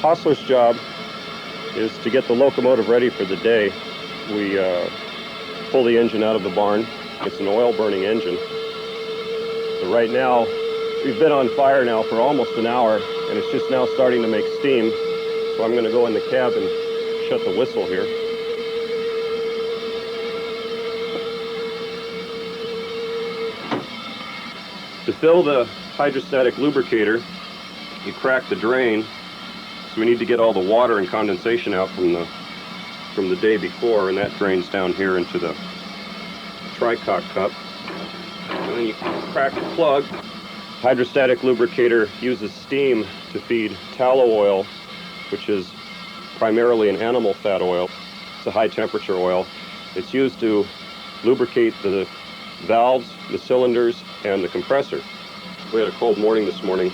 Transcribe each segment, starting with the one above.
Hostler's job is to get the locomotive ready for the day. We pull the engine out of the barn. It's an oil-burning engine. So right now, we've been on fire now for almost an hour, and it's just now starting to make steam. So I'm going to go in the cab and shut the whistle here. To fill the hydrostatic lubricator, you crack the drain. So we need to get all the water and condensation out from the day before, and that drains down here into the tricock cup. And then you crack the plug. Hydrostatic lubricator uses steam to feed tallow oil, which is primarily an animal fat oil. It's a high temperature oil. It's used to lubricate the valves, the cylinders, and the compressor. We had a cold morning this morning,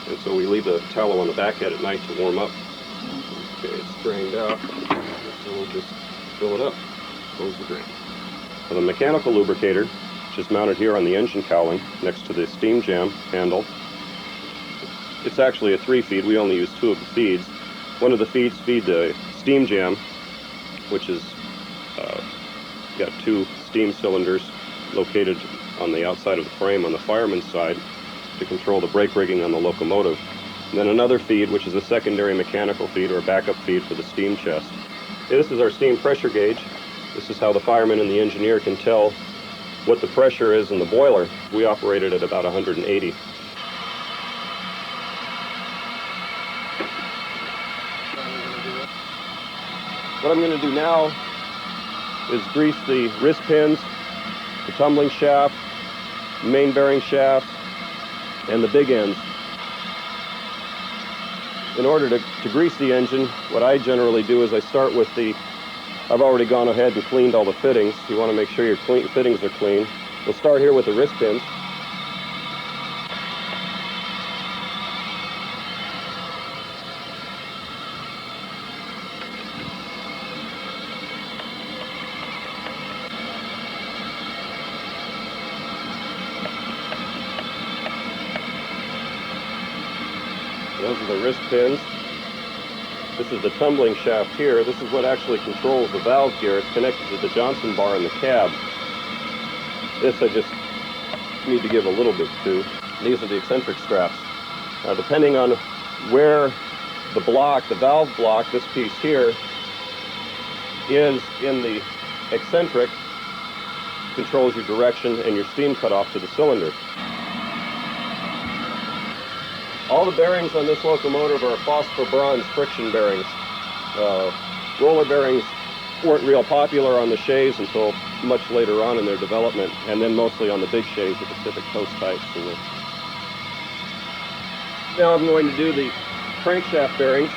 and so we leave the tallow on the back head at night to warm up. Okay, it's drained out, so we'll just fill it up, close the drain. For the mechanical lubricator, which is mounted here on the engine cowling next to the steam jam handle, it's actually a 3-feed. We only use 2 of the feeds. One of the feeds feed the steam jam, which is got 2 steam cylinders located on the outside of the frame on the fireman's side to control the brake rigging on the locomotive. And then another feed, which is a secondary mechanical feed or a backup feed for the steam chest. Okay, this is our steam pressure gauge. This is how the fireman and the engineer can tell what the pressure is in the boiler. We operate it at about 180. What I'm going to do now is grease the wrist pins, the tumbling shaft, main bearing shaft, and the big ends. In order to grease the engine, what I generally do is I start with I've already gone ahead and cleaned all the fittings. You want to make sure your fittings are clean. We'll start here with the wrist pins. Those are the wrist pins. This is the tumbling shaft here. This is what actually controls the valve gear. It's connected to the Johnson bar in the cab. This I just need to give a little bit to. These are the eccentric straps. Now, depending on where the valve block, this piece here, is in the eccentric, controls your direction and your steam cutoff to the cylinder. All the bearings on this locomotive are phosphor bronze friction bearings. Roller bearings weren't real popular on the shays until much later on in their development, and then mostly on the big shays, the Pacific Coast types. Now I'm going to do the crankshaft bearings.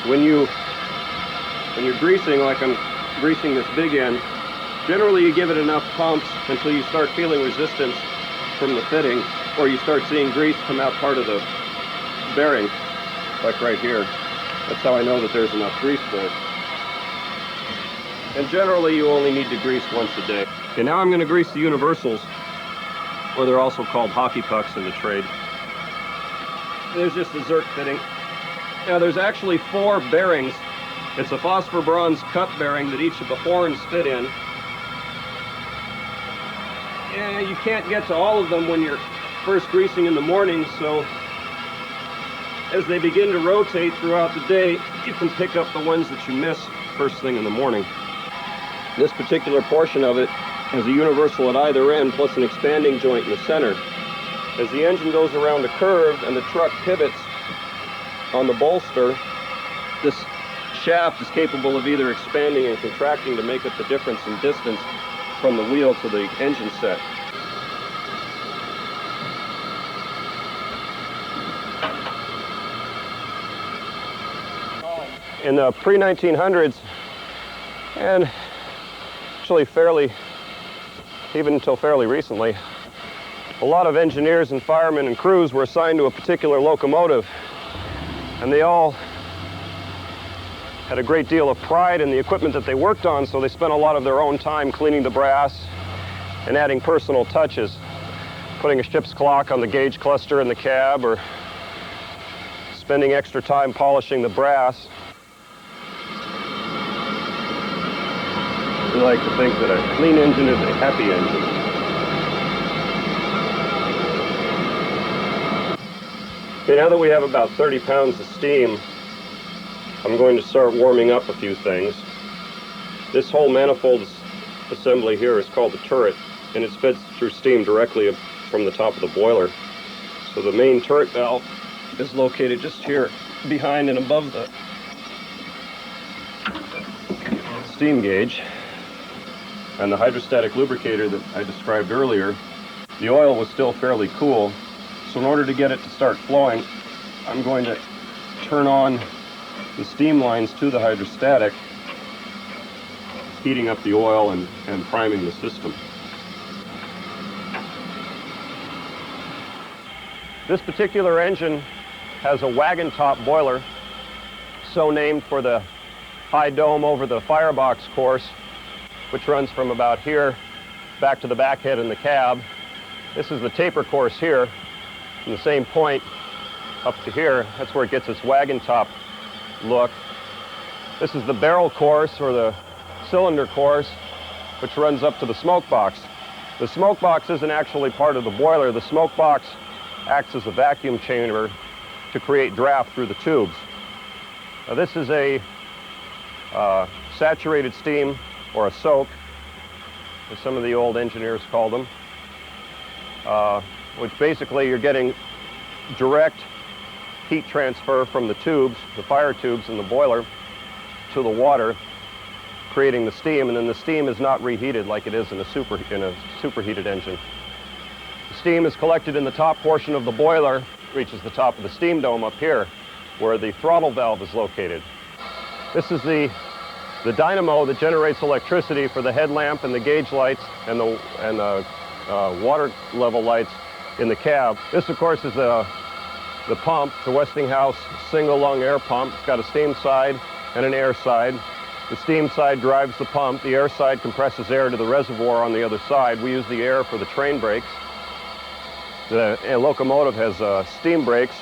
When you're greasing, like I'm greasing this big end, generally you give it enough pumps until you start feeling resistance from the fitting, or you start seeing grease come out part of the bearing, like right here. That's how I know that there's enough grease there. And generally you only need to grease once a day. Okay, now I'm going to grease the universals, or they're also called hockey pucks in the trade. There's just the Zerk fitting. Now there's actually 4 bearings. It's a phosphor bronze cup bearing that each of the horns fit in. And you can't get to all of them when you're first greasing in the morning, so as they begin to rotate throughout the day, you can pick up the ones that you miss first thing in the morning. This particular portion of it has a universal at either end plus an expanding joint in the center. As the engine goes around a curve and the truck pivots on the bolster, this shaft is capable of either expanding and contracting to make up the difference in distance from the wheel to the engine set. In the pre-1900s, and actually even until fairly recently, a lot of engineers and firemen and crews were assigned to a particular locomotive, and they all had a great deal of pride in the equipment that they worked on, so they spent a lot of their own time cleaning the brass and adding personal touches, putting a ship's clock on the gauge cluster in the cab, or spending extra time polishing the brass. We like to think that a clean engine is a happy engine. Okay, now that we have about 30 pounds of steam, I'm going to start warming up a few things. This whole manifold assembly here is called the turret, and it's fed through steam directly from the top of the boiler. So the main turret valve is located just here behind and above the steam gauge. And the hydrostatic lubricator that I described earlier, the oil was still fairly cool. So in order to get it to start flowing, I'm going to turn on the steam lines to the hydrostatic, heating up the oil and priming the system. This particular engine has a wagon top boiler, so named for the high dome over the firebox course, which runs from about here back to the back head in the cab. This is the taper course here, from the same point up to here. That's where it gets its wagon top look. This is the barrel course, or the cylinder course, which runs up to the smoke box. The smoke box isn't actually part of the boiler. The smoke box acts as a vacuum chamber to create draft through the tubes. Now, this is a saturated steam, or a soak, as some of the old engineers called them, which basically you're getting direct heat transfer from the tubes, the fire tubes in the boiler, to the water, creating the steam, and then the steam is not reheated like it is in a superheated engine. The steam is collected in the top portion of the boiler, reaches the top of the steam dome up here, where the throttle valve is located. This is the dynamo that generates electricity for the headlamp and the gauge lights and the water level lights in the cab. This, of course, is the pump, the Westinghouse single lung air pump. It's got a steam side and an air side. The steam side drives the pump. The air side compresses air to the reservoir on the other side. We use the air for the train brakes. The locomotive has steam brakes.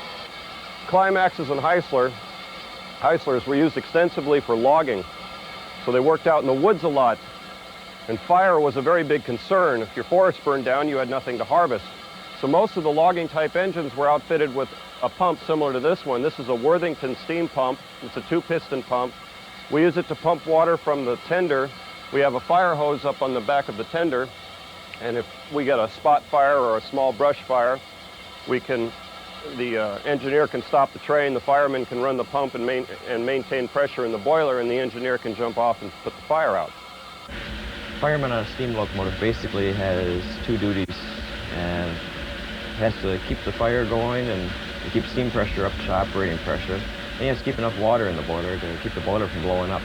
Climaxes and Heislers were used extensively for logging. So they worked out in the woods a lot. And fire was a very big concern. If your forest burned down, you had nothing to harvest. So most of the logging type engines were outfitted with a pump similar to this one. This is a Worthington steam pump. It's a 2-piston pump. We use it to pump water from the tender. We have a fire hose up on the back of the tender, and if we get a spot fire or a small brush fire, the engineer can stop the train, the fireman can run the pump and maintain pressure in the boiler, and the engineer can jump off and put the fire out. Fireman on a steam locomotive basically has two duties, and has to keep the fire going and keep steam pressure up to operating pressure. And he has to keep enough water in the boiler to keep the boiler from blowing up.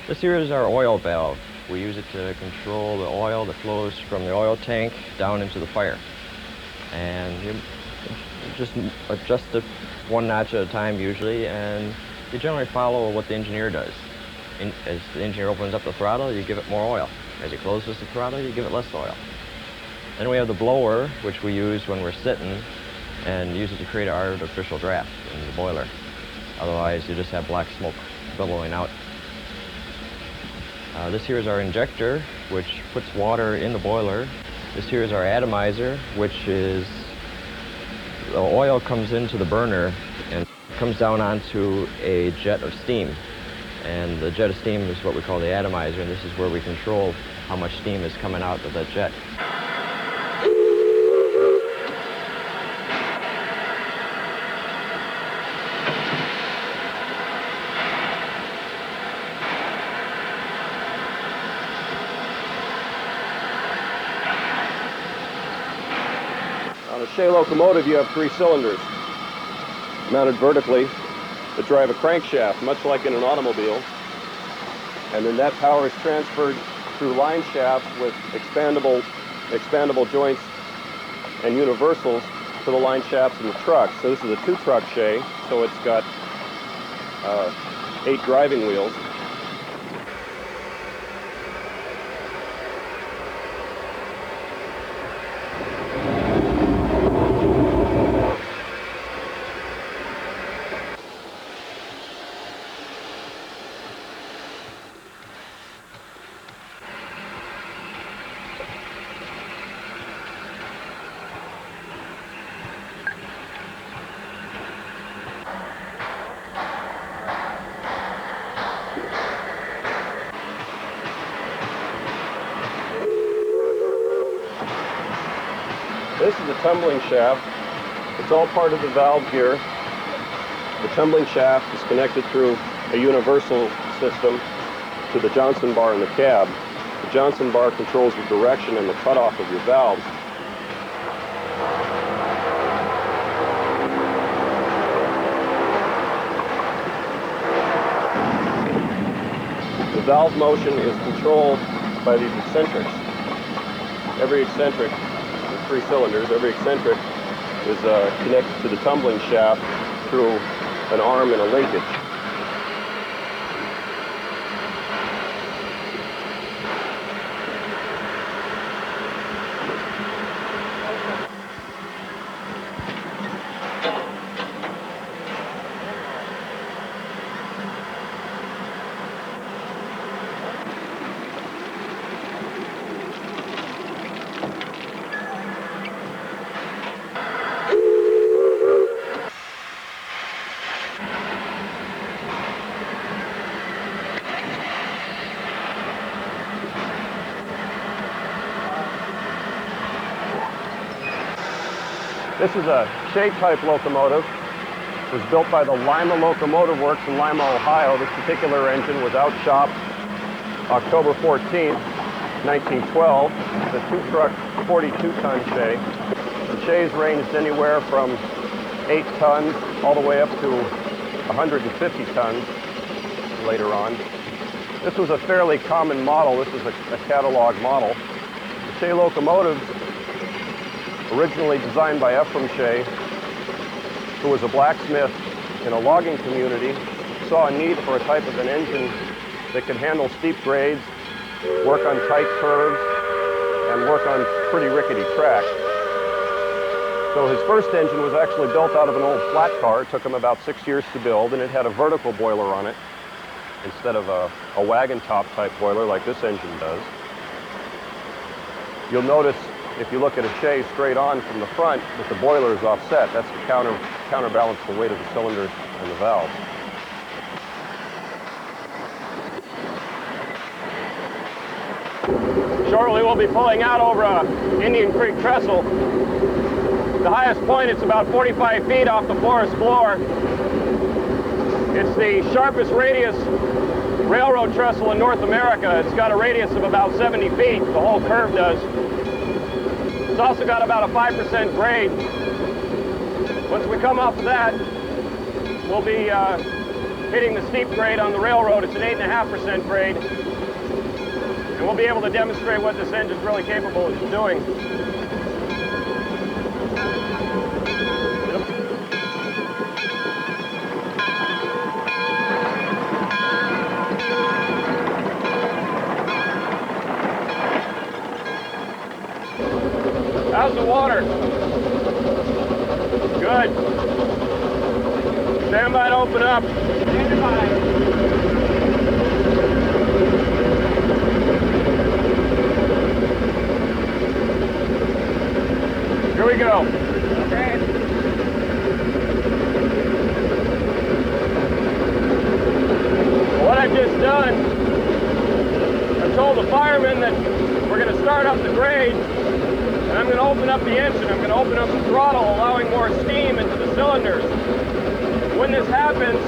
This here is our oil valve. We use it to control the oil that flows from the oil tank down into the fire. And you just adjust it one notch at a time usually, and you generally follow what the engineer does. As the engineer opens up the throttle, you give it more oil. As he closes the throttle, you give it less oil. Then we have the blower, which we use when we're sitting, and use it to create our artificial draft in the boiler. Otherwise, you just have black smoke billowing out. This here is our injector, which puts water in the boiler. This here is our atomizer, which is the oil comes into the burner and comes down onto a jet of steam. And the jet of steam is what we call the atomizer, and this is where we control how much steam is coming out of that jet. On a Shea locomotive, you have 3 cylinders mounted vertically that drive a crankshaft, much like in an automobile. And then that power is transferred through line shafts with expandable joints and universals to the line shafts in the truck. So this is a 2-truck Shea, so it's got 8 driving wheels. This is the tumbling shaft. It's all part of the valve gear. The tumbling shaft is connected through a universal system to the Johnson bar in the cab. The Johnson bar controls the direction and the cutoff of your valves. The valve motion is controlled by these eccentrics. Every eccentric, with 3 cylinders, every eccentric is connected to the tumbling shaft through an arm and a linkage. This is a Shay-type locomotive. It was built by the Lima Locomotive Works in Lima, Ohio. This particular engine was out shop October 14th, 1912. It's a 2-truck, 42-ton Shay. The Shays ranged anywhere from 8 tons all the way up to 150 tons later on. This was a fairly common model. This is a catalog model. The Shay locomotives, originally designed by Ephraim Shay, who was a blacksmith in a logging community, saw a need for a type of an engine that could handle steep grades, work on tight curves, and work on pretty rickety tracks. So his first engine was actually built out of an old flat car. It took him about 6 years to build, and it had a vertical boiler on it instead of a wagon top type boiler like this engine does. You'll notice if you look at a Shay straight on from the front that the boiler is offset. That's to counterbalance the weight of the cylinders and the valves. Shortly we'll be pulling out over Indian Creek Trestle. The highest point, it's about 45 feet off the forest floor. It's the sharpest radius railroad trestle in North America. It's got a radius of about 70 feet, the whole curve does. It's also got about a 5% grade. Once we come off of that, we'll be hitting the steep grade on the railroad. It's an 8.5% grade. And we'll be able to demonstrate what this engine's really capable of doing. How's the water? Good. Stand by to open up. Stand by. Here we go. Okay. Well, what I've just done, I've told the firemen that we're going to start up the grade. And I'm going to open up the engine. I'm going to open up the throttle, allowing more steam into the cylinders. When this happens,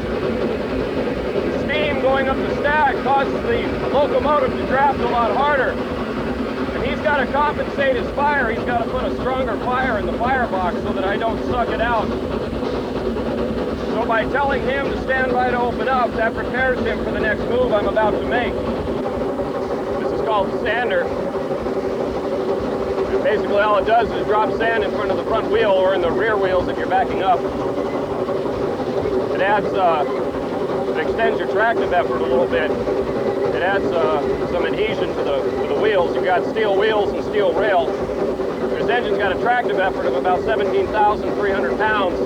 the steam going up the stack causes the locomotive to draft a lot harder. And he's got to compensate his fire. He's got to put a stronger fire in the firebox so that I don't suck it out. So by telling him to stand by to open up, that prepares him for the next move I'm about to make. This is called the sander. Basically all it does is drop sand in front of the front wheel or in the rear wheels if you're backing up. It adds a extends your tractive effort a little bit. It adds some adhesion to the wheels. You've got steel wheels and steel rails. This engine's got a tractive effort of about 17,300 pounds.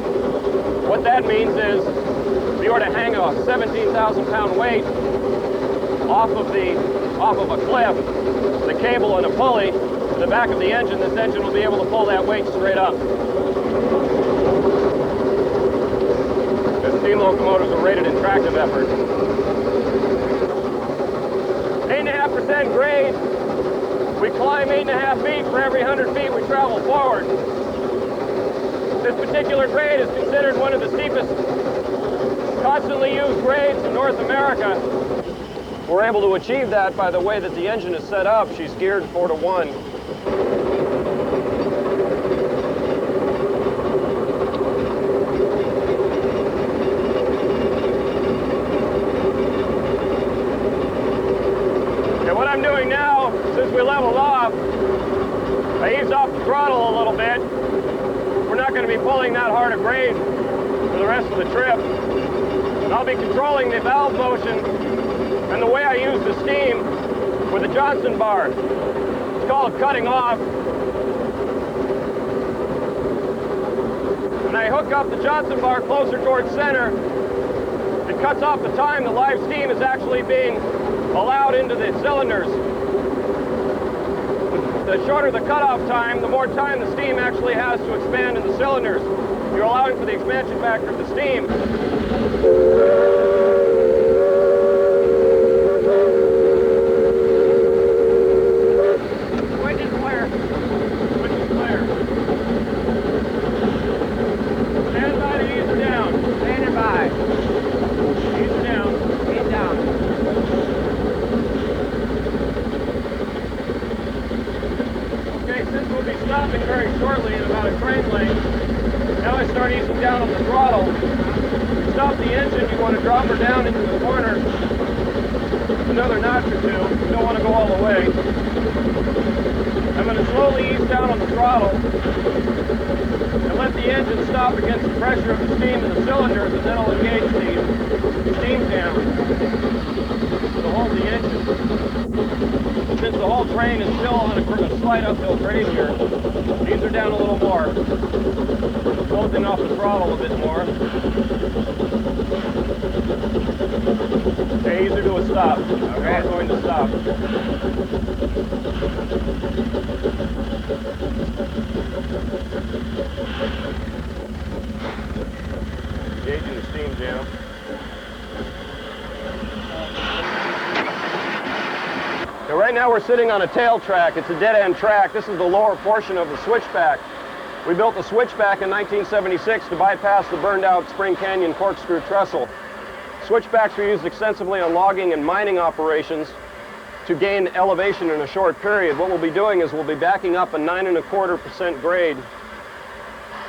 What that means is if you were to hang a 17,000 pound weight off of a cliff, the cable and a pulley to the back of the engine, this engine will be able to pull that weight straight up. The steam locomotives are rated in tractive effort. 8.5% grade. We climb 8.5 feet for every 100 feet we travel forward. This particular grade is considered one of the steepest constantly used grades in North America. We're able to achieve that by the way that the engine is set up. She's geared 4-to-1. And what I'm doing now, since we leveled off, I eased off the throttle a little bit. We're not going to be pulling that hard a grade for the rest of the trip. And I'll be controlling the valve motion and the way I use the steam with the Johnson bar. It's called cutting off. When I hook up the Johnson bar closer towards center, it cuts off the time the live steam is actually being allowed into the cylinders. The shorter the cutoff time, the more time the steam actually has to expand in the cylinders. You're allowing for the expansion factor of the steam. Switch is clear. Switch is clear. Stand by to ease her down. Standing by. Ease her down. Ease down. Since we'll be stopping very shortly in about a train length, now I start easing down on the throttle. You stop the engine, you want to drop her down into the corner another notch or two. You don't want to go all the way. I'm going to slowly ease down on the throttle and let the engine stop against the pressure of the steam in the cylinders, and then I'll engage the steam jam to hold the engine. Since the whole train is still on a slight uphill grade here, ease her down a little more. Closing off the throttle a bit more. Okay, ease her to a stop. Okay, I'm going to stop. Engaging the steam jam. Now, right now we're sitting on a tail track. It's a dead-end track. This is the lower portion of the switchback. We built the switchback in 1976 to bypass the burned-out Spring Canyon corkscrew trestle. Switchbacks were used extensively on logging and mining operations to gain elevation in a short period. What we'll be doing is we'll be backing up a 9.25% grade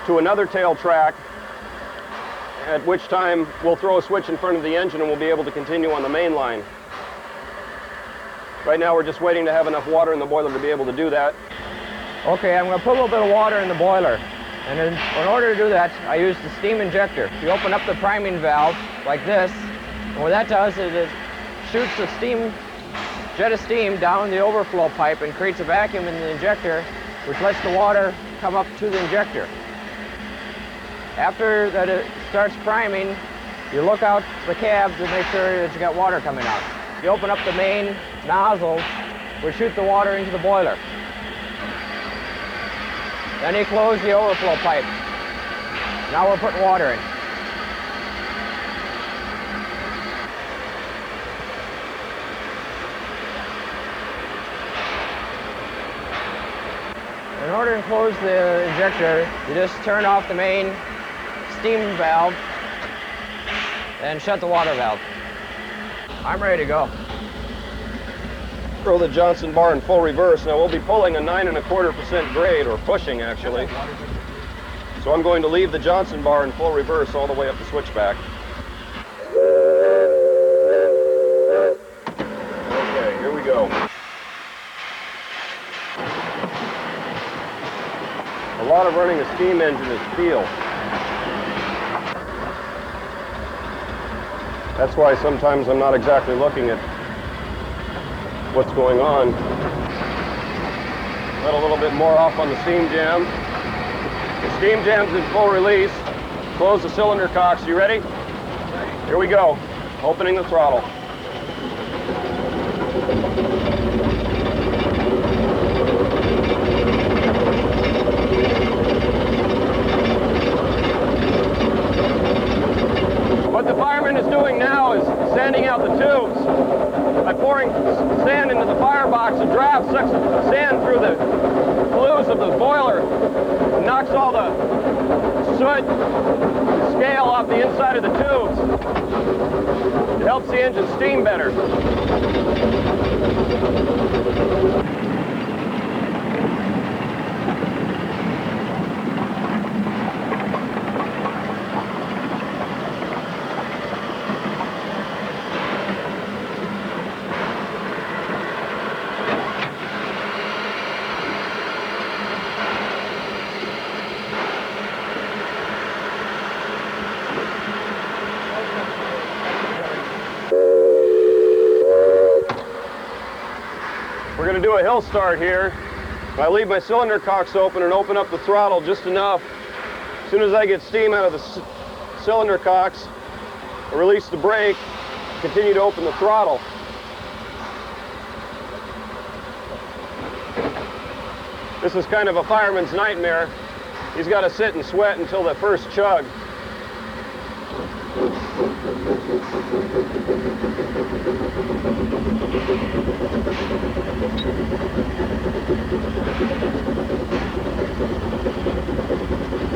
to another tail track, at which time we'll throw a switch in front of the engine and we'll be able to continue on the main line. Right now we're just waiting to have enough water in the boiler to be able to do that. Okay, I'm going to put a little bit of water in the boiler. And in order to do that, I use the steam injector. You open up the priming valve like this, and what that does is it shoots a jet of steam down the overflow pipe and creates a vacuum in the injector, which lets the water come up to the injector. After that it starts priming, you look out the cab to make sure that you got water coming out. You open up the main nozzle, which shoot the water into the boiler. Then you close the overflow pipe. Now we're putting water in. In order to close the injector, you just turn off the main steam valve and shut the water valve. I'm ready to go. Throw the Johnson bar in full reverse. Now we'll be pulling a 9.25% grade, or pushing actually. So I'm going to leave the Johnson bar in full reverse all the way up the switchback. Okay, here we go. A lot of running a steam engine is feel. That's why sometimes I'm not exactly looking at what's going on. Let a little bit more off on the steam jam. The steam jam's in full release. Close the cylinder cocks. You ready? Here we go. Opening the throttle. What the fireman is doing now is sanding out the tubes. By pouring sand into the firebox, the draft sucks the sand through the flues of the boiler and knocks all the soot, scale off the inside of the tubes. It helps the engine steam better. We're going to do a hill start here. I leave my cylinder cocks open and open up the throttle just enough. As soon as I get steam out of the cylinder cocks, I release the brake, continue to open the throttle. This is kind of a fireman's nightmare. He's got to sit and sweat until the first chug.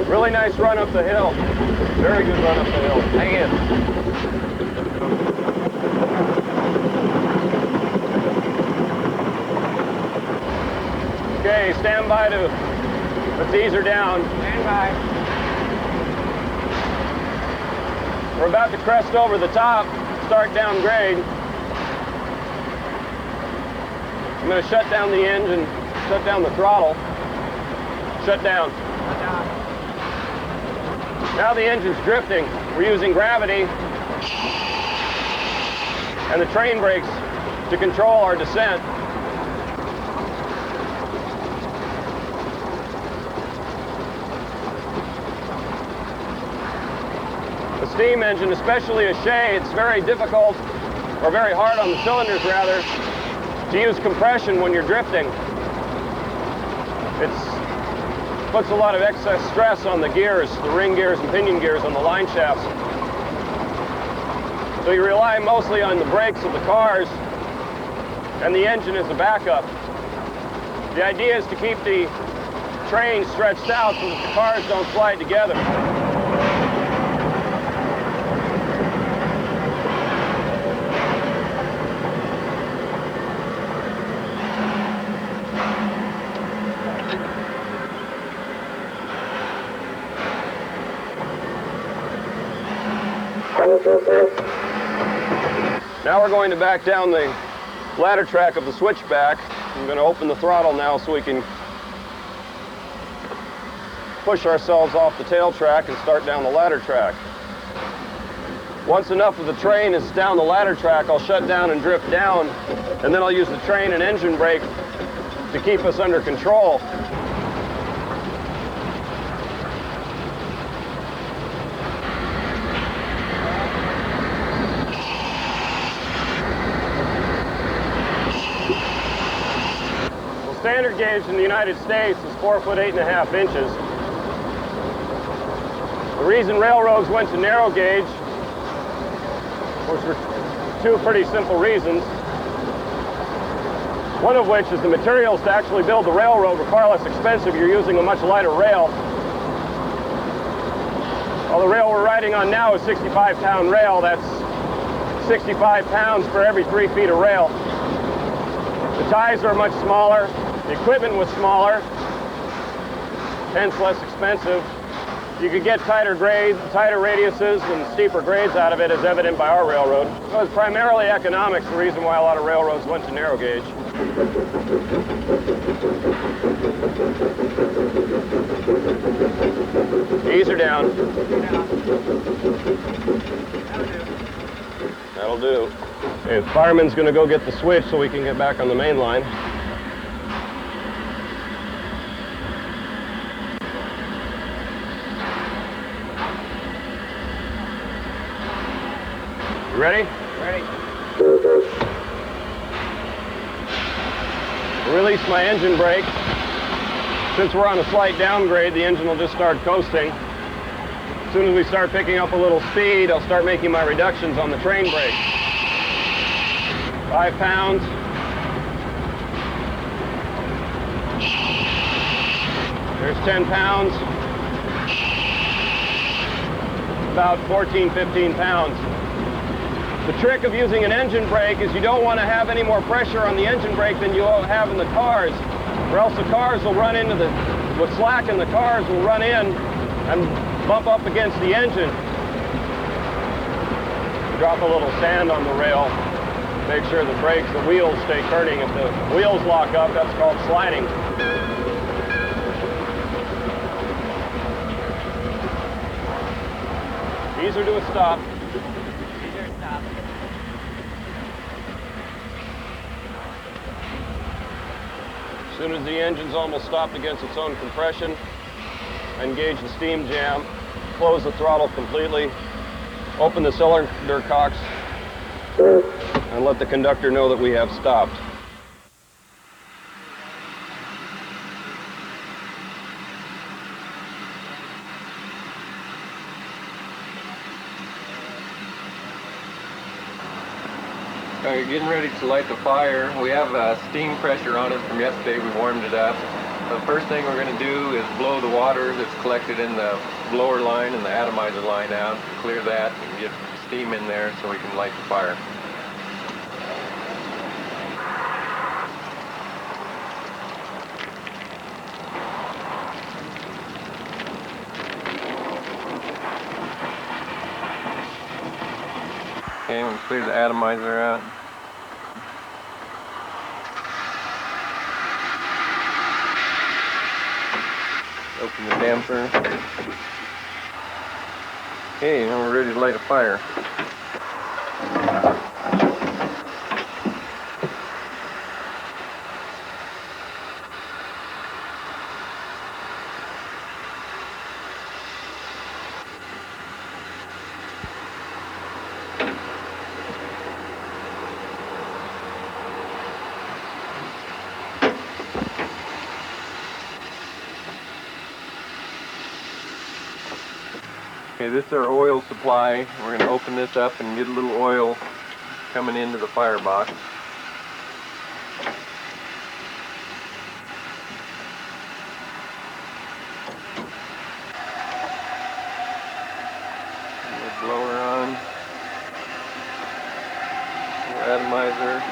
Really nice run up the hill. Very good run up the hill. Hang in. Okay, stand by to, let's ease her down. Stand by. We're about to crest over the top, start down grade. I'm going to shut down the engine, shut down the throttle. Shut down. Now the engine's drifting. We're using gravity and the train brakes to control our descent. The steam engine, especially a Shea, it's very difficult, or very hard on the cylinders rather, to use compression when you're drifting. It puts a lot of excess stress on the gears, the ring gears and pinion gears on the line shafts. So you rely mostly on the brakes of the cars, and the engine is the backup. The idea is to keep the train stretched out so that the cars don't slide together. Now we're going to back down the ladder track of the switchback. I'm going to open the throttle now so we can push ourselves off the tail track and start down the ladder track. Once enough of the train is down the ladder track, I'll shut down and drift down, and then I'll use the train and engine brake to keep us under control. Standard gauge in the United States is 4 foot 8.5 inches. The reason railroads went to narrow gauge was for two pretty simple reasons. One of which is the materials to actually build the railroad were far less expensive. You're using a much lighter rail. Well, the rail we're riding on now is 65-pound rail. That's 65 pounds for every 3 feet of rail. The ties are much smaller. The equipment was smaller, hence less expensive. You could get tighter grades, tighter radiuses, and steeper grades out of it, as evident by our railroad. It was primarily economics, the reason why a lot of railroads went to narrow gauge. Ease her down. That'll do. Okay, the fireman's gonna go get the switch so we can get back on the main line. You ready? Ready. Release my engine brake. Since we're on a slight downgrade, the engine will just start coasting. As soon as we start picking up a little speed, I'll start making my reductions on the train brake. 5 pounds. There's 10 pounds. About 14, 15 pounds. The trick of using an engine brake is you don't want to have any more pressure on the engine brake than you have in the cars, or else the cars will run into with slack in the cars will run in and bump up against the engine. Drop a little sand on the rail. Make sure the brakes, the wheels stay turning. If the wheels lock up, that's called sliding. Easier to a stop. Easier to stop. As soon as the engine's almost stopped against its own compression, engage the steam jam, close the throttle completely, open the cylinder cocks, and let the conductor know that we have stopped. Okay, getting ready to light the fire. We have steam pressure on it from yesterday. We warmed it up. The first thing we're going to do is blow the water that's collected in the blower line and the atomizer line out, clear that, and get steam in there so we can light the fire. Okay, we'll clear the atomizer out. Open the damper. Okay, now we're ready to light a fire. Okay, this is our oil supply. We're going to open this up and get a little oil coming into the firebox. The blower on. The atomizer.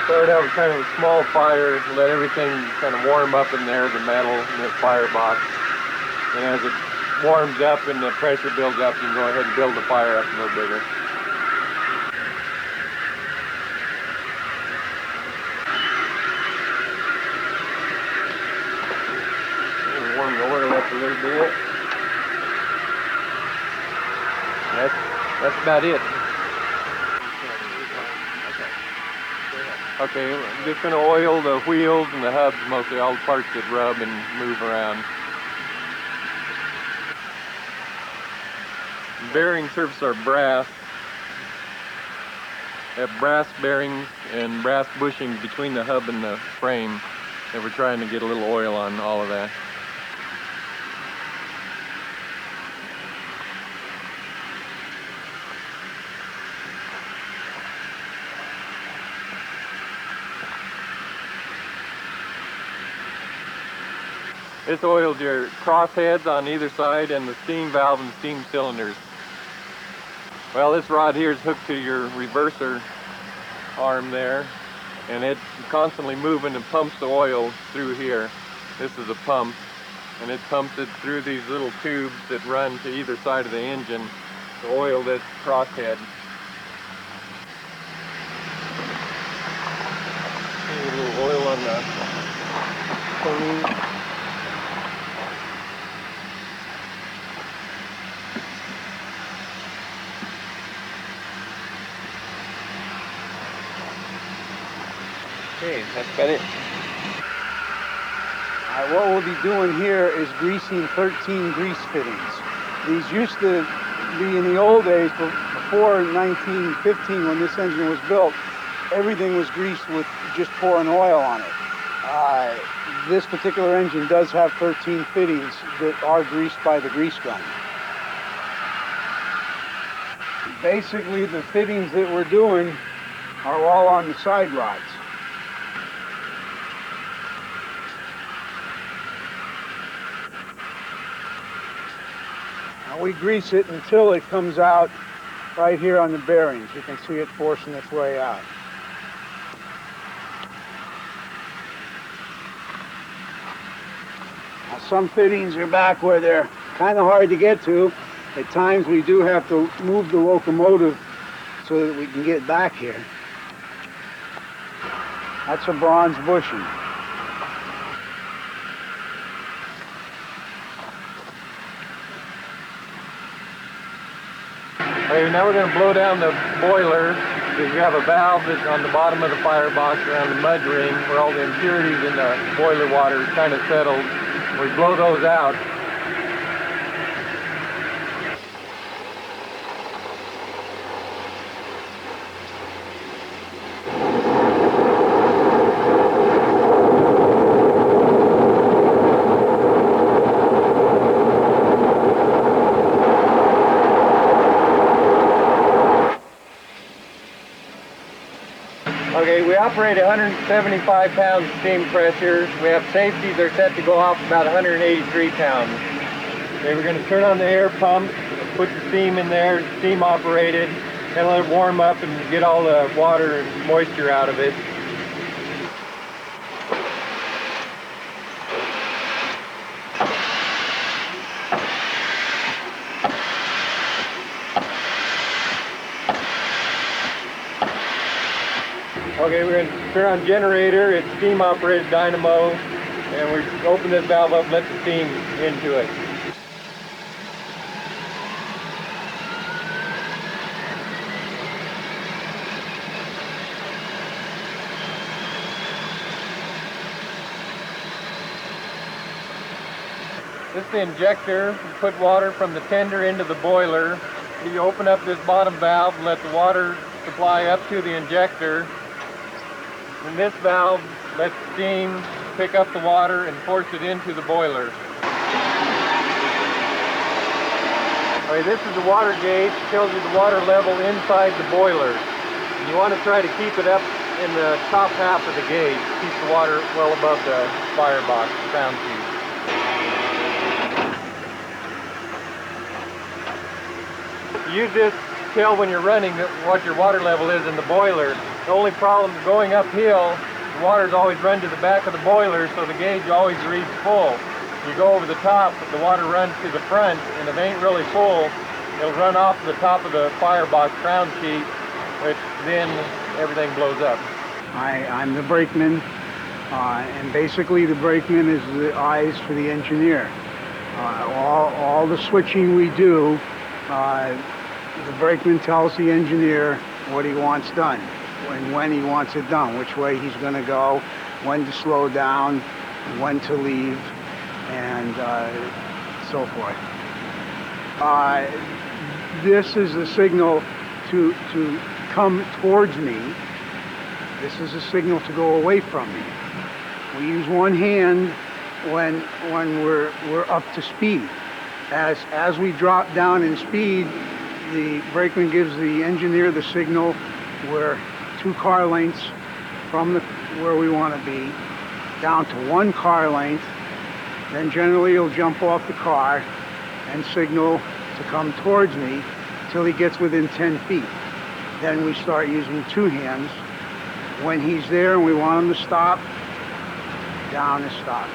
Start out with kind of a small fire, let everything kind of warm up in there, the metal in the firebox. And as it warms up and the pressure builds up, you can go ahead and build the fire up a little bigger. Warm the oil up a little bit. That's about it. Okay, I'm just going to oil the wheels and the hubs, mostly all the parts that rub and move around. The bearing surfaces are brass. They have brass bearings and brass bushings between the hub and the frame, and we're trying to get a little oil on all of that. This oils your crossheads on either side and the steam valve and steam cylinders. Well, this rod here is hooked to your reverser arm there, and it's constantly moving and pumps the oil through here. This is a pump, and it pumps it through these little tubes that run to either side of the engine to oil this crosshead. on the balloon. Okay, that's about it. What we'll be doing here is greasing 13 grease fittings. These used to be in the old days, but before 1915 when this engine was built, everything was greased with just pouring oil on it. This particular engine does have 13 fittings that are greased by the grease gun. Basically, the fittings that we're doing are all on the side rods. Now we grease it until it comes out right here on the bearings. You can see it forcing its way out. Now some fittings are back where they're kind of hard to get to. At times we do have to move the locomotive so that we can get back here. That's a bronze bushing. Okay, now we're going to blow down the boiler because we have a valve that's on the bottom of the firebox around the mud ring where all the impurities in the boiler water is kind of settled. We blow those out. Okay, we operate 175 pounds steam pressure. We have safeties that are set to go off about 183 pounds. Okay, we're going to turn on the air pump, put the steam in there, steam operated, and let it warm up and get all the water and moisture out of it. Okay, we're going to turn on generator. It's steam operated dynamo, and we open this valve up and let the steam into it. This is the injector. You put water from the tender into the boiler. You open up this bottom valve and let the water supply up to the injector. And this valve lets steam pick up the water and force it into the boiler. Okay, this is the water gauge. It tells you the water level inside the boiler. And you want to try to keep it up in the top half of the gauge. Keep the water well above the firebox sound tube. Use this to tell when you're running what your water level is in the boiler. The only problem is going uphill, the water's always run to the back of the boiler, so the gauge always reads full. You go over the top, the water runs to the front, and if it ain't really full, it'll run off the top of the firebox crown sheet, which then everything blows up. I'm the brakeman, and basically the brakeman is the eyes for the engineer. All the switching we do, the brakeman tells the engineer what he wants done and when he wants it done, which way he's going to go, when to slow down, when to leave, and so forth. This is the signal to come towards me. This is a signal to go away from me. We use one hand when we're up to speed. As we drop down in speed, the brakeman gives the engineer the signal. We're 2 car lengths from where we want to be, down to 1 car length. Then generally he'll jump off the car and signal to come towards me till he gets within 10 feet. Then we start using 2 hands. When he's there and we want him to stop, down is stop.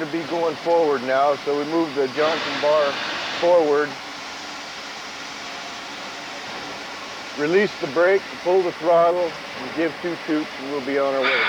to be going forward now, so we move the Johnson bar forward. Release the brake, pull the throttle, and give 2 toots, and we'll be on our way.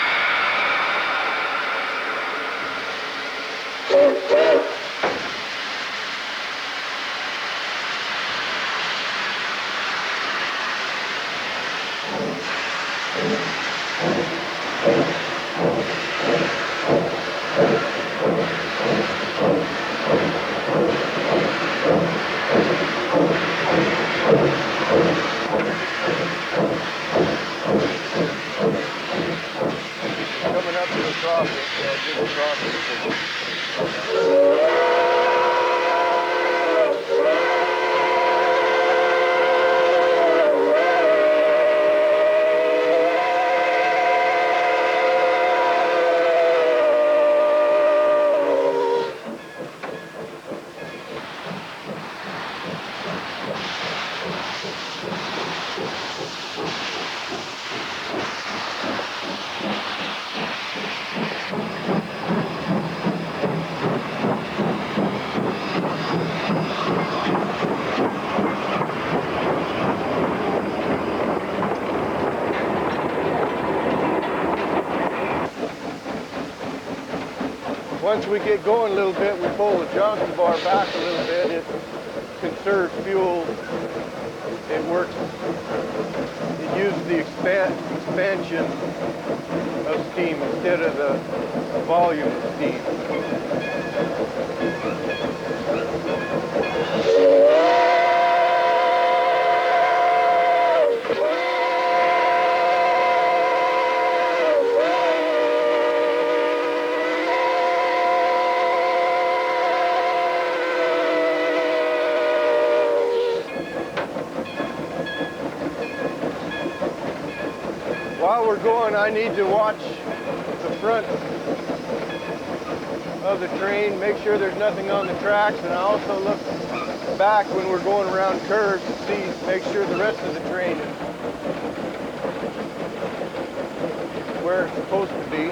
Coming up to the crossing, so I'll give the crossing signal. Once we get going a little bit, we pull the Johnson bar back a little bit. It conserves fuel. It works. It uses the expansion of steam instead of the volume of steam. While we're going, I need to watch the front of the train, make sure there's nothing on the tracks, and I also look back when we're going around curves to see, make sure the rest of the train is where it's supposed to be.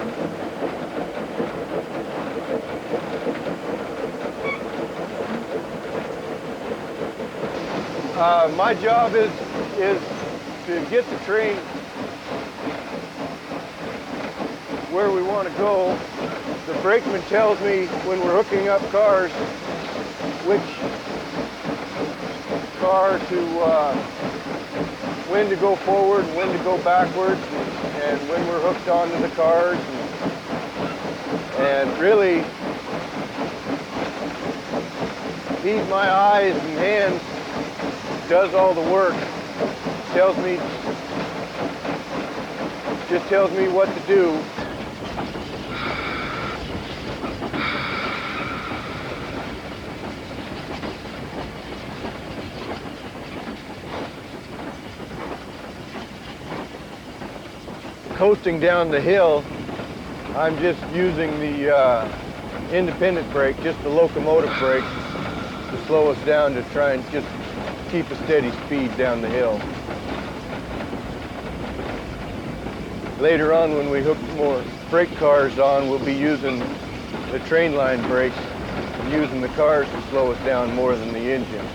My job is to get the train where we want to go. The brakeman tells me when we're hooking up cars which car to when to go forward and when to go backwards, and when we're hooked onto the cars, and really he's my eyes and hands, does all the work, just tells me what to do. Coasting down the hill, I'm just using the independent brake, just the locomotive brake, to slow us down, to try and just keep a steady speed down the hill. Later on, when we hook more freight cars on, we'll be using the train line brakes and using the cars to slow us down more than the engine.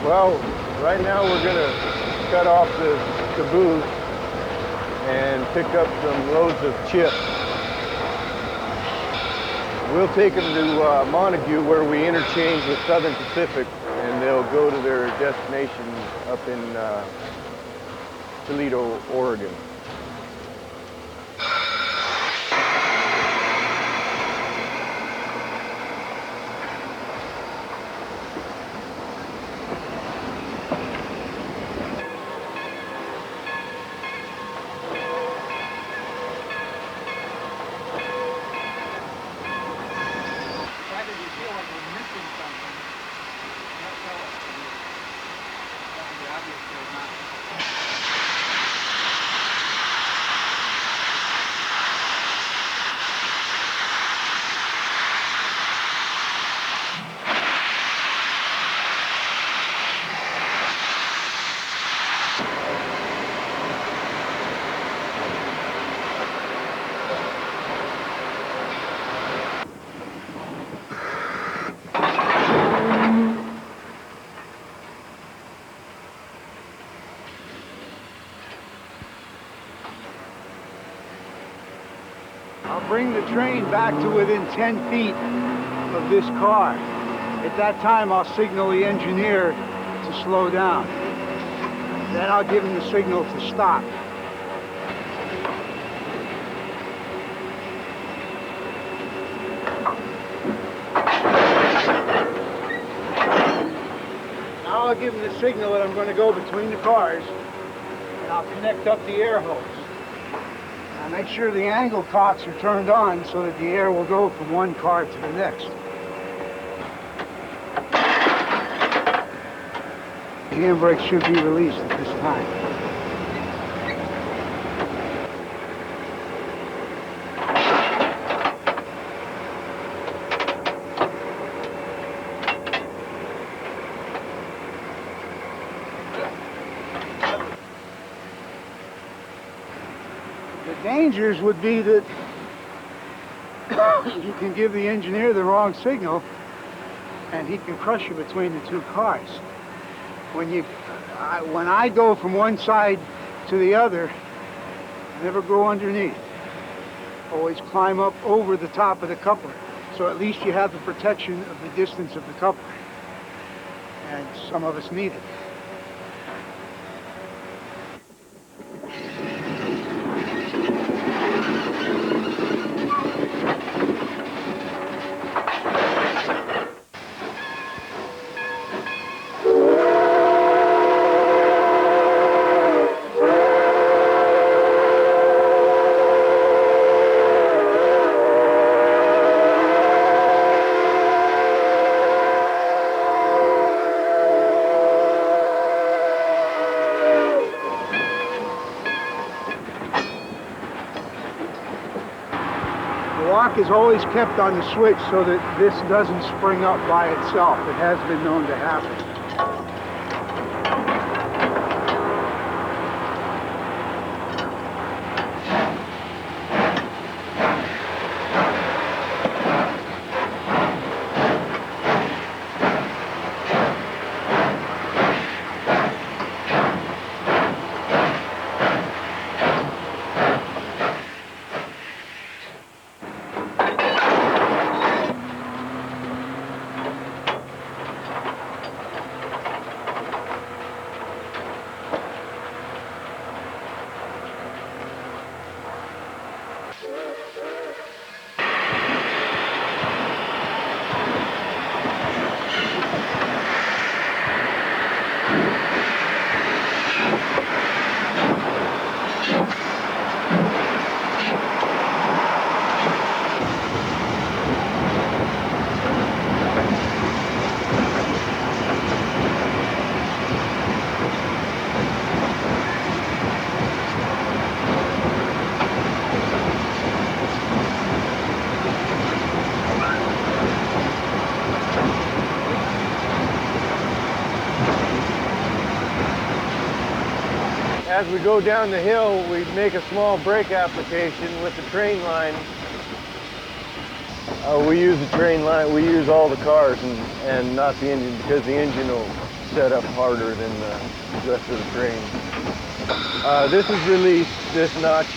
Well, right now we're going to cut off the caboose and pick up some loads of chips. We'll take them to Montague, where we interchange with Southern Pacific, and they'll go to their destination up in Toledo, Oregon. bring the train back to within 10 feet of this car. At that time, I'll signal the engineer to slow down. Then I'll give him the signal to stop. Now I'll give him the signal that I'm going to go between the cars, and I'll connect up the air hose. Now make sure the angle cocks are turned on so that the air will go from one car to the next. The handbrake should be released at this time. The dangers would be that you can give the engineer the wrong signal and he can crush you between the two cars. When I go from one side to the other, I never go underneath. Always climb up over the top of the coupler. So at least you have the protection of the distance of the coupler. And some of us need it. The lock is always kept on the switch so that this doesn't spring up by itself. It has been known to happen. As we go down the hill, we make a small brake application with the train line. We use the train line, we use all the cars and not the engine because the engine will set up harder than the rest of the train. This is released, this notch.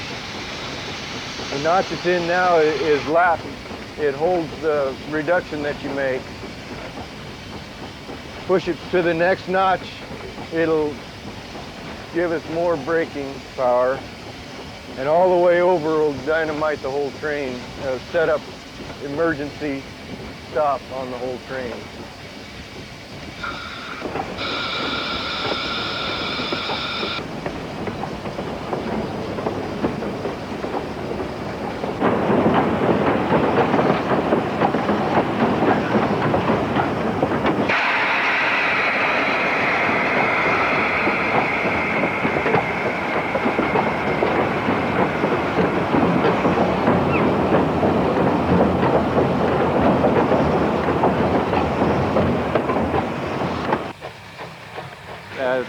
The notch it's in now is lap. It holds the reduction that you make. Push it to the next notch, it'll give us more braking power, and all the way over will dynamite the whole train, set up emergency stop on the whole train.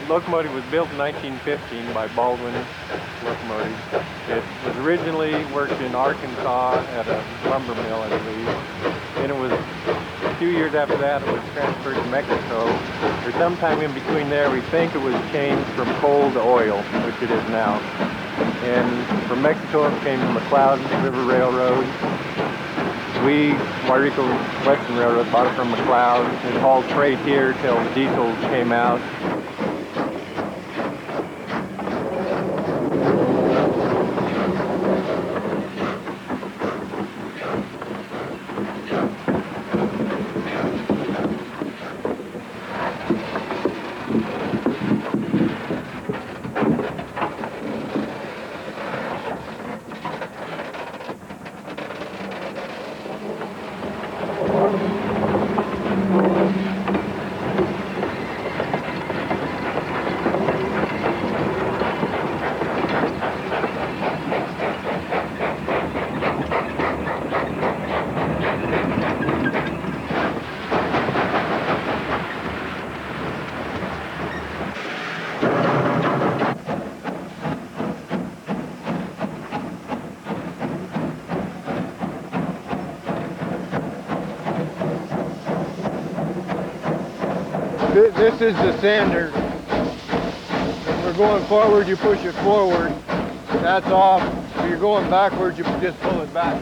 Locomotive was built in 1915 by Baldwin Locomotive. It was originally worked in Arkansas at a lumber mill, I believe. Then it was, a few years after that, it was transferred to Mexico. Or sometime in between there, we think it was changed from coal to oil, which it is now. And from Mexico it came to McLeod River Railroad. We, Wairiko Western Railroad, bought it from McLeod and hauled freight here till the diesels came out. This is the sander. When we're going forward, you push it forward. That's off. If you're going backwards, you just pull it back.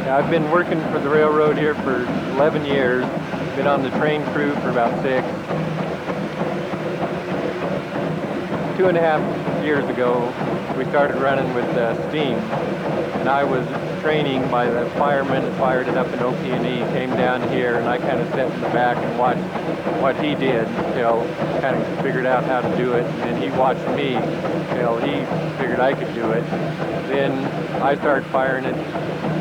I've been working for the railroad here for 11 years. Been on the train crew for about 6. 2.5 years ago, we started running with steam. And I was training by the fireman that fired it up in OP&E, came down here, and I kind of sat in the back and watched what he did until kind of figured out how to do it. And then he watched me until he figured I could do it. Then I started firing it.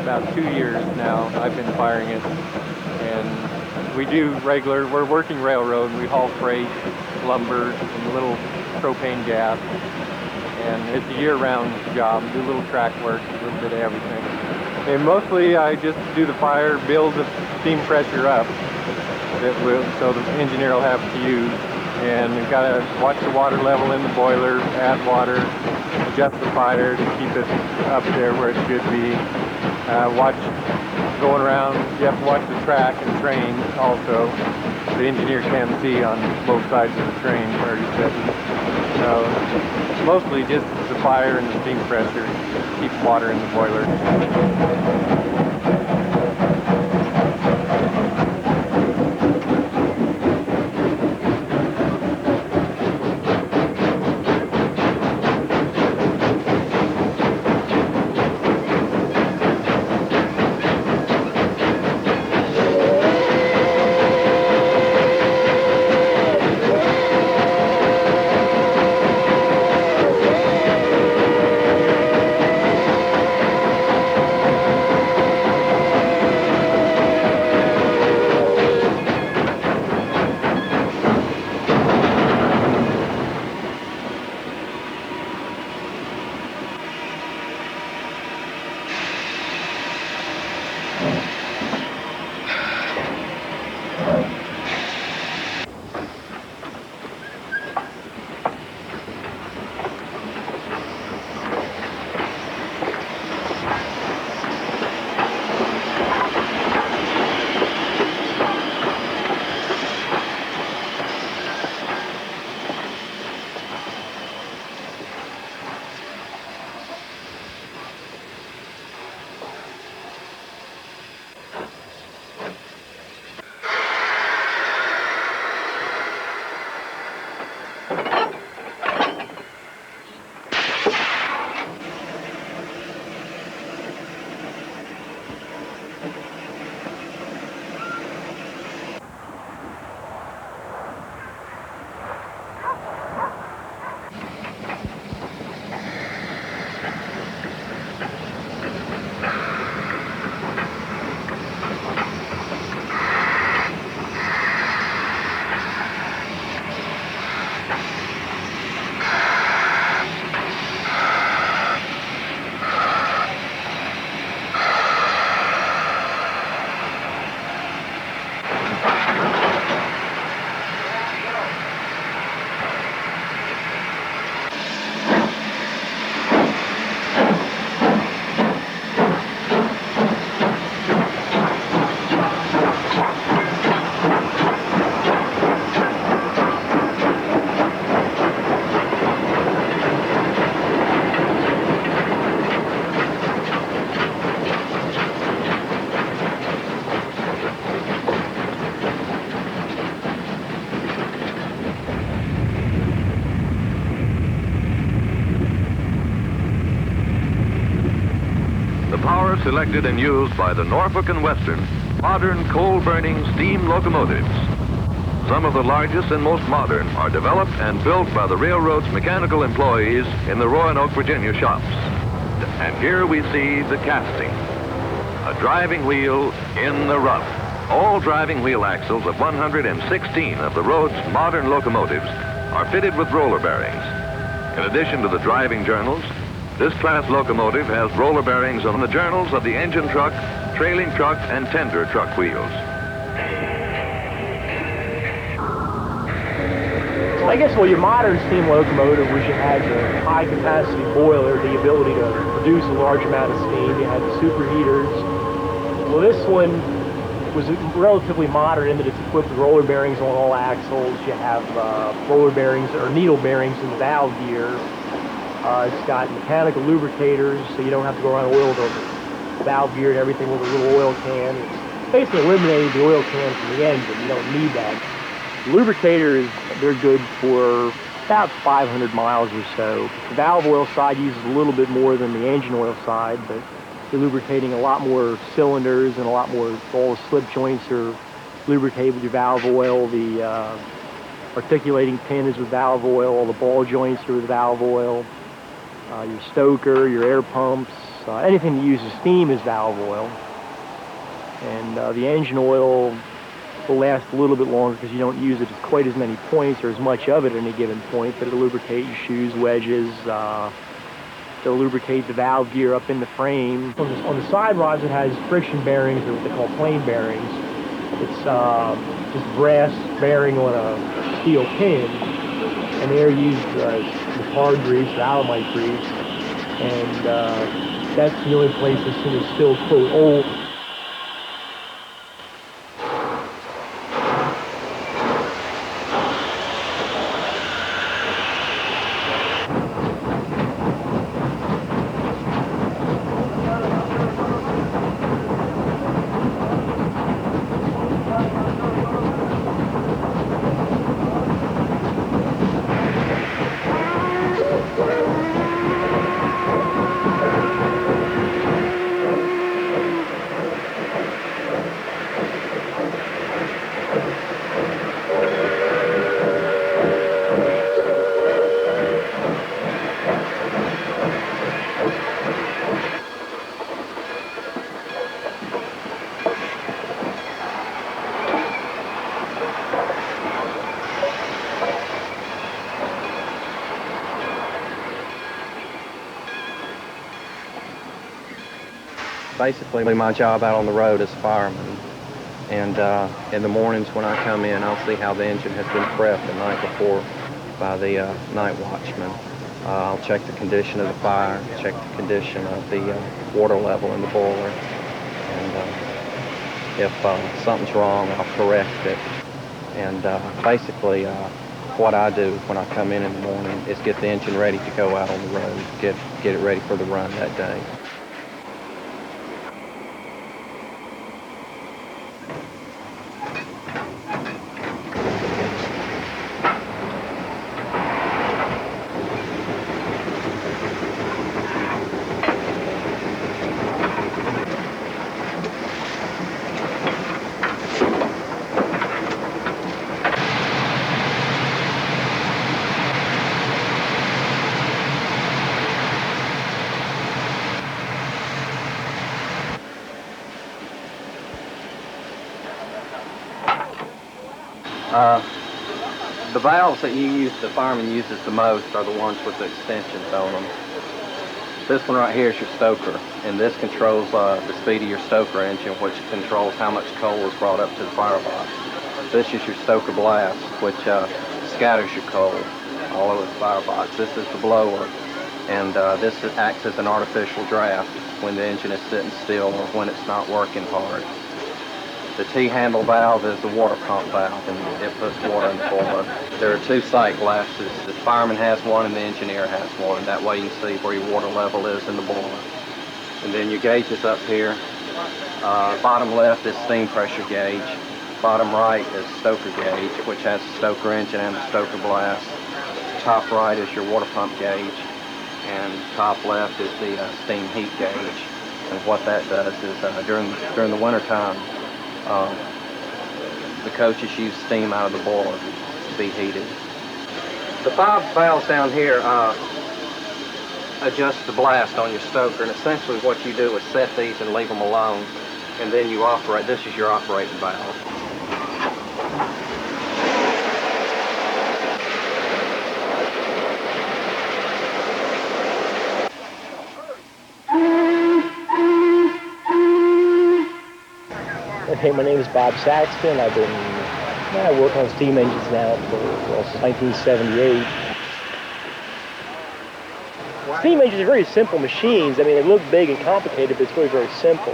About 2 years now I've been firing it, and we do we're working railroad. We haul freight, lumber, and a little propane gas, and it's a year-round job. Do a little track work, a little bit of everything. And mostly I just do the fire, build the steam pressure up so the engineer will have to use, and we've got to watch the water level in the boiler, add water, adjust the fire to keep it up there where it should be. Watch going around, you have to watch the track and train also. The engineer can see on both sides of the train where he's sitting. So mostly just the fire and the steam pressure, keep water in the boiler. the power selected and used by the Norfolk and Western modern coal-burning steam locomotives. Some of the largest and most modern are developed and built by the railroad's mechanical employees in the Roanoke, Virginia shops. And here we see the casting, a driving wheel in the rough. All driving wheel axles of 116 of the road's modern locomotives are fitted with roller bearings. In addition to the driving journals, this class locomotive has roller bearings on the journals of the engine truck, trailing truck, and tender truck wheels. I guess, well, your modern steam locomotive was you had the high-capacity boiler, the ability to produce a large amount of steam. You had the superheaters. Well, this one was relatively modern in that it's equipped with roller bearings on all axles. You have roller bearings or needle bearings in the valve gear. It's got mechanical lubricators, so you don't have to go around and oil the valve gear and everything with a little oil can. It's basically eliminating the oil can from the engine. You don't need that. Lubricators, they're good for about 500 miles or so. The valve oil side uses a little bit more than the engine oil side, but you're lubricating a lot more cylinders and a lot more, all the slip joints are lubricated with your valve oil. The articulating pin is with valve oil. All the ball joints are with valve oil. Your stoker, your air pumps, anything that uses steam is valve oil. And the engine oil will last a little bit longer because you don't use it at quite as many points or as much of it at any given point, but it'll lubricate your shoes, wedges, it'll lubricate the valve gear up in the frame. On the side rods it has friction bearings, or what they call plain bearings. It's just brass bearing on a steel pin, and they're used with hard grease, alumite grease, and that's the only place this thing is still, quote, old. Basically, my job out on the road is fireman. And in the mornings when I come in, I'll see how the engine has been prepped the night before by the night watchman. I'll check the condition of the fire, check the condition of the water level in the boiler. And if something's wrong, I'll correct it. And basically, what I do when I come in the morning is get the engine ready to go out on the road, get it ready for the run that day. The valves that the fireman uses the most are the ones with the extensions on them. This one right here is your stoker, and this controls the speed of your stoker engine, which controls how much coal is brought up to the firebox. This is your stoker blast, which scatters your coal all over the firebox. This is the blower, and this acts as an artificial draft when the engine is sitting still or when it's not working hard. The T-handle valve is the water pump valve, and it puts water in the boiler. There are two sight glasses. The fireman has one and the engineer has one. That way you can see where your water level is in the boiler. And then your gauges up here. Bottom left is steam pressure gauge. Bottom right is stoker gauge, which has the stoker engine and the stoker blast. Top right is your water pump gauge. And top left is the steam heat gauge. And what that does is during the winter time, the coaches use steam out of the boiler to be heated. The 5 valves down here adjust the blast on your stoker, and essentially what you do is set these and leave them alone, and then you operate. This is your operating valve. Okay, my name is Bob Saxton. I've been working on steam engines now since 1978. Steam engines are very simple machines. I mean, they look big and complicated, but it's really very simple.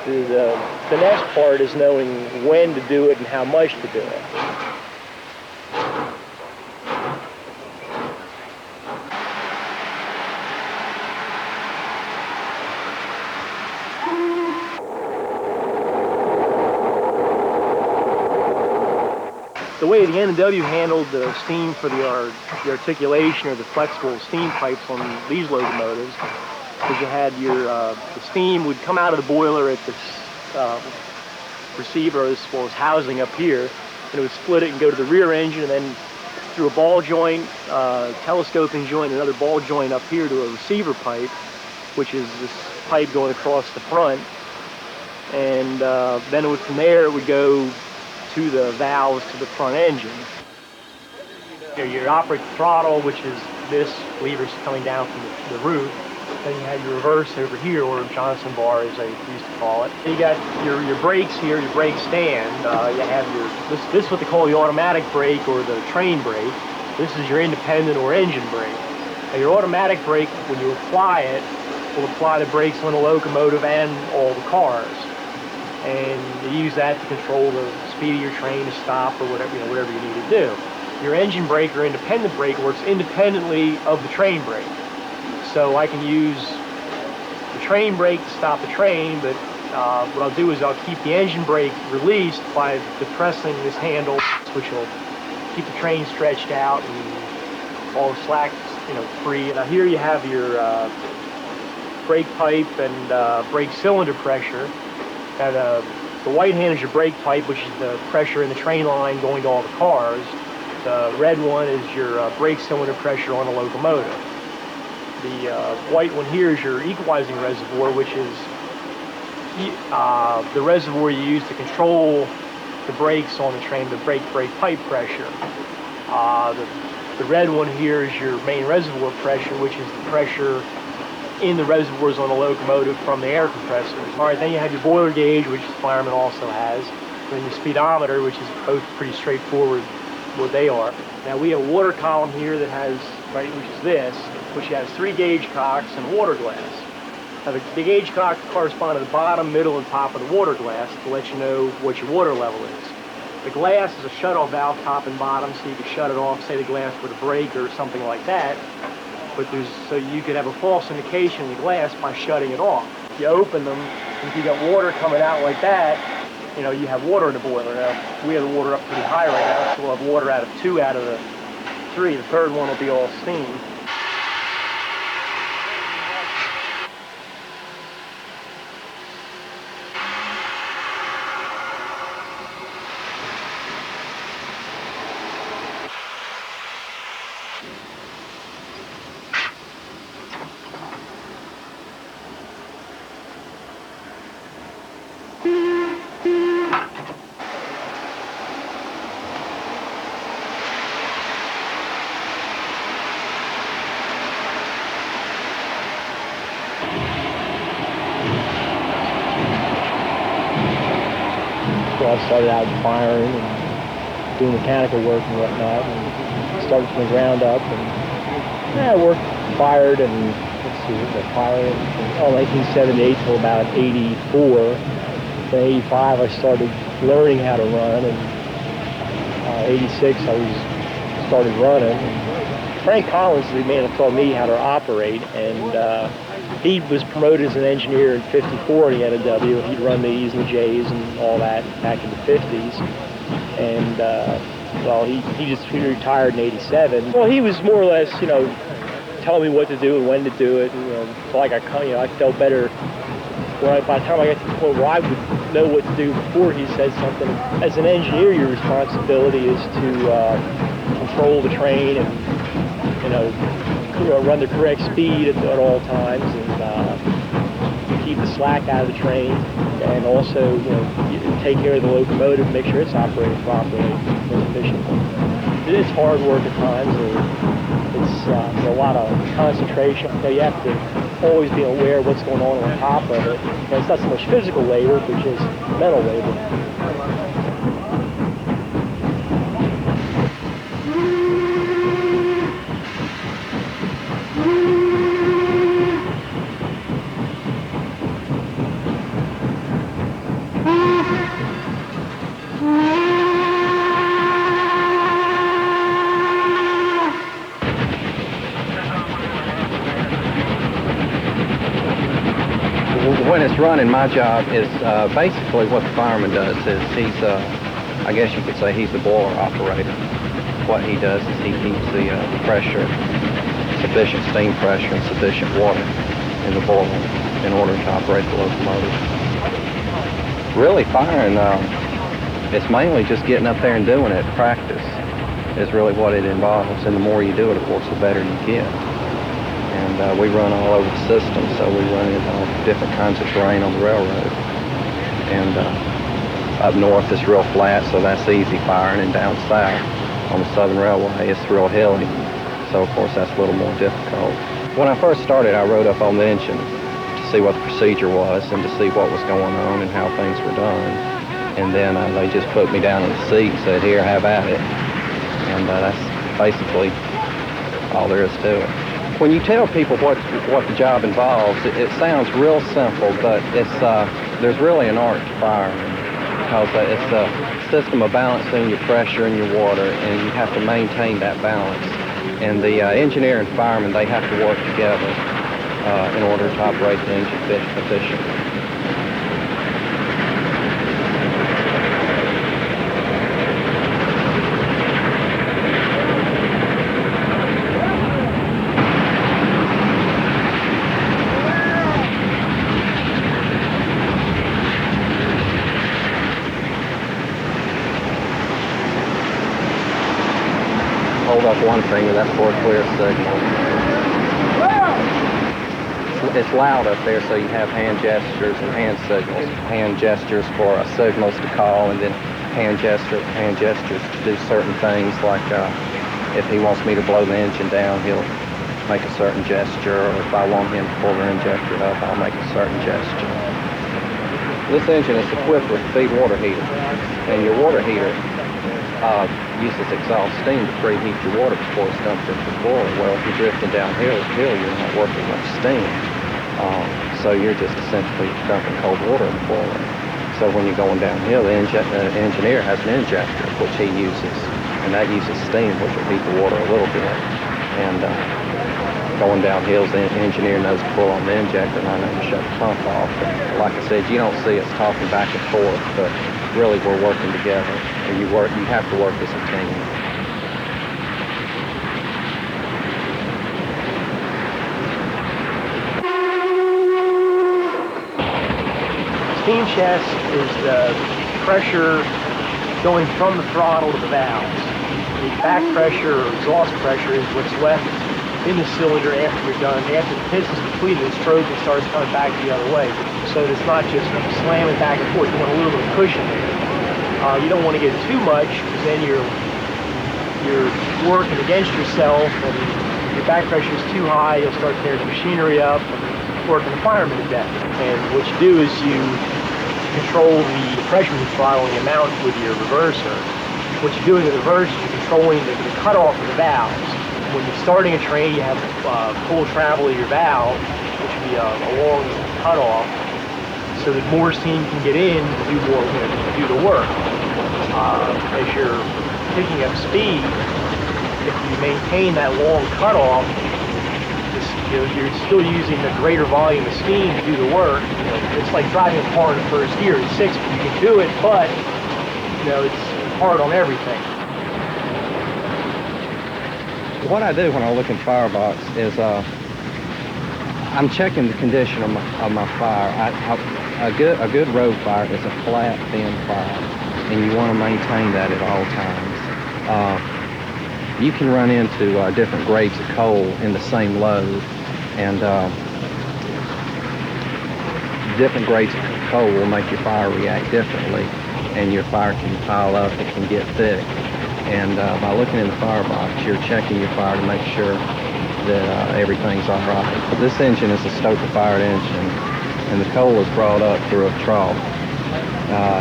The next part is knowing when to do it and how much to do it. The way the N&W handled the steam for the articulation or the flexible steam pipes on these locomotives is you had the steam would come out of the boiler at this receiver, as well as housing up here, and it would split it and go to the rear engine, and then through a ball joint, telescoping joint, another ball joint up here to a receiver pipe, which is this pipe going across the front, and then from there it would go to the valves to the front engine. You operate the throttle, which is this lever's coming down from the roof. Then you have your reverse over here, or Johnson bar, as they used to call it. You got your brakes here, your brake stand. You have this is what they call the automatic brake or the train brake. This is your independent or engine brake. Now, your automatic brake, when you apply it, will apply the brakes on the locomotive and all the cars. And you use that to control the speed of your train to stop or whatever you need to do. Your engine brake or independent brake works independently of the train brake. So I can use the train brake to stop the train, but what I'll do is I'll keep the engine brake released by depressing this handle, which will keep the train stretched out and all the slack, free. Now here you have your brake pipe and brake cylinder pressure. And the white hand is your brake pipe, which is the pressure in the train line going to all the cars. The red one is your brake cylinder pressure on the locomotive. The white one here is your equalizing reservoir, which is the reservoir you use to control the brakes on the train, the brake pipe pressure. The red one here is your main reservoir pressure, which is the pressure in the reservoirs on the locomotive from the air compressors. All right, then you have your boiler gauge, which the fireman also has, and then your speedometer, which is both pretty straightforward what they are. Now we have a water column here that has, which is this, which has 3 gauge cocks and water glass. Now the gauge cocks correspond to the bottom, middle, and top of the water glass to let you know what your water level is. The glass is a shut-off valve, top and bottom, so you can shut it off, say the glass were to break or something like that. But so you could have a false indication in the glass by shutting it off. You open them, and if you got water coming out like that, you have water in the boiler. Now, we have the water up pretty high right now, so we'll have water out of 2 out of the 3. The third one will be all steam. I started out firing and doing mechanical work and whatnot, and started from the ground up. And I worked, fired, and firing from 1978 till about 84. In 85, I started learning how to run, and 86, I started running. And Frank Collins is the man that taught me how to operate, and he was promoted as an engineer in 54 in the N&W, and he'd run the E's and the J's and all that back in the 50s. And, he retired in 87. Well, he was more or less, telling me what to do and when to do it. And, I felt better where by the time I got to the point where I would know what to do before he said something. As an engineer, your responsibility is to control the train and, run the correct speed at all times, and keep the slack out of the train, and also, take care of the locomotive, make sure it's operating properly and efficiently. It's hard work at times. It's a lot of concentration. You have to always be aware of what's going on top of it. And it's not so much physical labor, but just mental labor. When it's running, my job is basically what the fireman does. Is he's, I guess you could say, he's the boiler operator. What he does is he keeps the pressure, sufficient steam pressure and sufficient water in the boiler in order to operate the locomotive. Really, firing, it's mainly just getting up there and doing it. Practice is really what it involves, and the more you do it, of course, the better you get. And we run all over the system, so we run in different kinds of terrain on the railroad. And up north it's real flat, so that's easy firing, and down south on the Southern Railway it's real hilly, so of course that's a little more difficult. When I first started, I rode up on the engine to see what the procedure was and to see what was going on and how things were done. And then they just put me down in the seat and said, "Here, have at it." And that's basically all there is to it. When you tell people what the job involves, it sounds real simple, but there's really an art to firing, because it's a system of balancing your pressure and your water, and you have to maintain that balance. And the engineer and fireman, they have to work together in order to operate the engine efficiently. Hold up one finger, that's for a clear signal. It's loud up there, so you have hand gestures and hand signals. Hand gestures for signals to call, and then hand gestures to do certain things, like if he wants me to blow the engine down, he'll make a certain gesture, or if I want him to pull the injector up, I'll make a certain gesture. This engine is equipped with a feed water heater, and your water heater uses exhaust steam to preheat your water before it's dumped into the boiler. Well, if you're drifting downhill, you're not working much steam, so you're just essentially dumping cold water in the boiler. So when you're going downhill, the engineer has an injector, which he uses, and that uses steam, which will heat the water a little bit. And going downhill, the engineer knows to pull on the injector, and I know to shut the pump off. And like I said, you don't see us talking back and forth, but really we're working together, and you have to work as a team. Steam chest is the pressure going from the throttle to the valves. The back pressure or exhaust pressure is what's left in the cylinder after you're done. After the piston's completed, the stroke and starts coming back the other way. So it's not just slamming back and forth. You want a little bit of cushion there. You don't want to get too much, because then you're working against yourself, and your back pressure is too high, you'll start tearing the machinery up and working the fireman to death. And what you do is you control the pressure of the throttle and the amount with your reverser. What you're doing in the reverse is you're controlling the cutoff of the valves. When you're starting a train, you have full travel of your valve, which would be a long cutoff, so that more steam can get in to do more, to do the work. As you're picking up speed, if you maintain that long cutoff, you're still using a greater volume of steam to do the work. It's like driving a car in the first gear. It's 6, you can do it, but it's hard on everything. What I do when I look in the firebox is I'm checking the condition of my fire. A good road fire is a flat, thin fire, and you want to maintain that at all times. You can run into different grades of coal in the same load, and different grades of coal will make your fire react differently, and your fire can pile up, it can get thick. And by looking in the firebox, you're checking your fire to make sure that everything's all right. This engine is a stoker-fired engine, and the coal is brought up through a trough.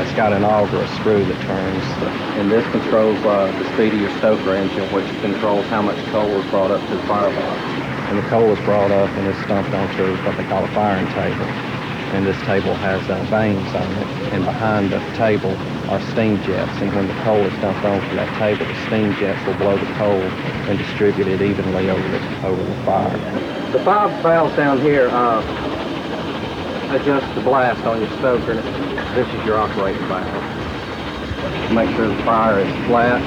It's got an auger, a screw that turns, and this controls the speed of your stoker engine, which controls how much coal is brought up to the firebox. And the coal is brought up and is dumped onto what they call a firing table. And this table has vanes on it, and behind the table are steam jets, and when the coal is dumped onto that table, the steam jets will blow the coal and distribute it evenly over the fire. The 5 valves down here adjust the blast on your stoker. This is your operating valve. Make sure the fire is flat,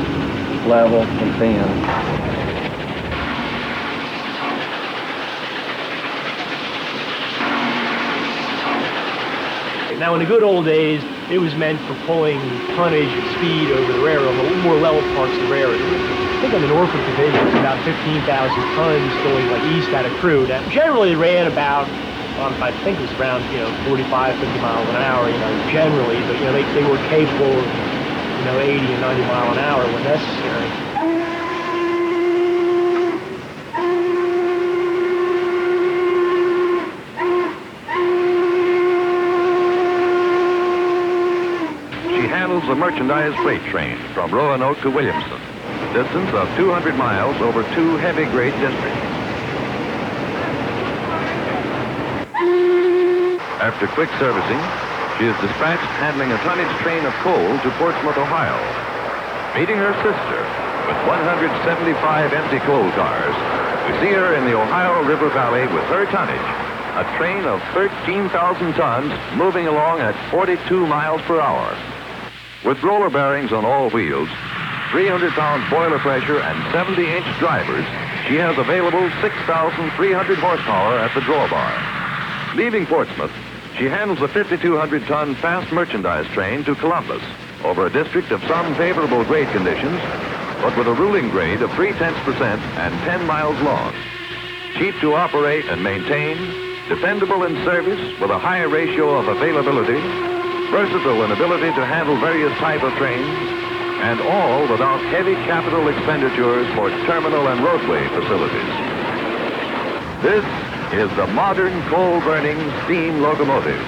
level, and thin. Now, in the good old days, it was meant for pulling tonnage and speed over the railroad, the more level parts of the railroad. I think on the Norfolk division, it's about 15,000 tons going like east out of crude. That generally ran about, I think it was around 45, 50 miles an hour, generally, but they were capable of 80 and 90 mile an hour when necessary. The merchandise freight train from Roanoke to Williamston, a distance of 200 miles over 2 heavy grade districts. After quick servicing, she is dispatched handling a tonnage train of coal to Portsmouth, Ohio. Meeting her sister with 175 empty coal cars, we see her in the Ohio River Valley with her tonnage, a train of 13,000 tons moving along at 42 miles per hour. With roller bearings on all wheels, 300-pound boiler pressure, and 70-inch drivers, she has available 6,300 horsepower at the drawbar. Leaving Portsmouth, she handles a 5,200-ton fast merchandise train to Columbus over a district of some favorable grade conditions, but with a ruling grade of 0.3% and 10 miles long. Cheap to operate and maintain, dependable in service with a high ratio of availability, versatile in ability to handle various types of trains, and all without heavy capital expenditures for terminal and roadway facilities. This is the modern coal-burning steam locomotive.